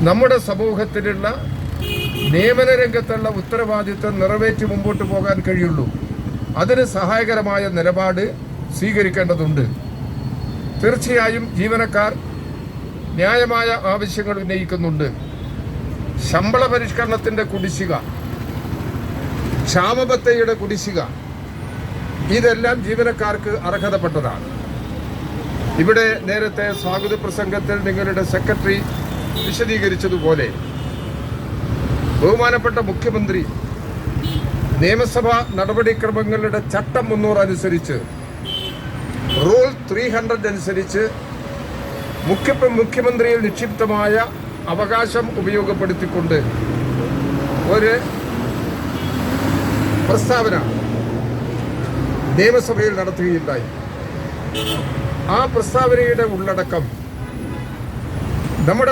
നമ്മുടെ സമൂഹത്തിലുള്ള നിയമന രംഗത്തുള്ള ഉത്തരവാദിത്വം നിറവേറ്റി മുമ്പോട്ട് പോകാൻ കഴിയുള്ളൂ. അതിന് സഹായകരമായ നിലപാട് സ്വീകരിക്കേണ്ടതുണ്ട്. തീർച്ചയായും ജീവനക്കാർ ന്യായമായ ആവശ്യങ്ങൾ ഉന്നയിക്കുന്നുണ്ട്. ശമ്പള പരിഷ്കരണത്തിൻ്റെ കുടിശ്ശിക, ക്ഷാമബത്തയുടെ കുടിശ്ശിക, ഇതെല്ലാം ജീവനക്കാർക്ക് അർഹതപ്പെട്ടതാണ്. ഇവിടെ നേരത്തെ സ്വാഗത പ്രസംഗത്തിൽ നിങ്ങളുടെ സെക്രട്ടറി വിശദീകരിച്ചതുപോലെ ബഹുമാനപ്പെട്ട മുഖ്യമന്ത്രി നിയമസഭാ നടപടിക്രമങ്ങളുടെ ചട്ടം 300 അനുസരിച്ച് റൂൾ 300 അനുസരിച്ച് മുഖ്യമന്ത്രിയിൽ നിക്ഷിപ്തമായ അവകാശം ഉപയോഗപ്പെടുത്തിക്കൊണ്ട് ഒരു പ്രസ്താവന നിയമസഭയിൽ നടത്തുകയുണ്ടായി. ആ പ്രസ്താവനയുടെ ഉള്ളടക്കം നമ്മുടെ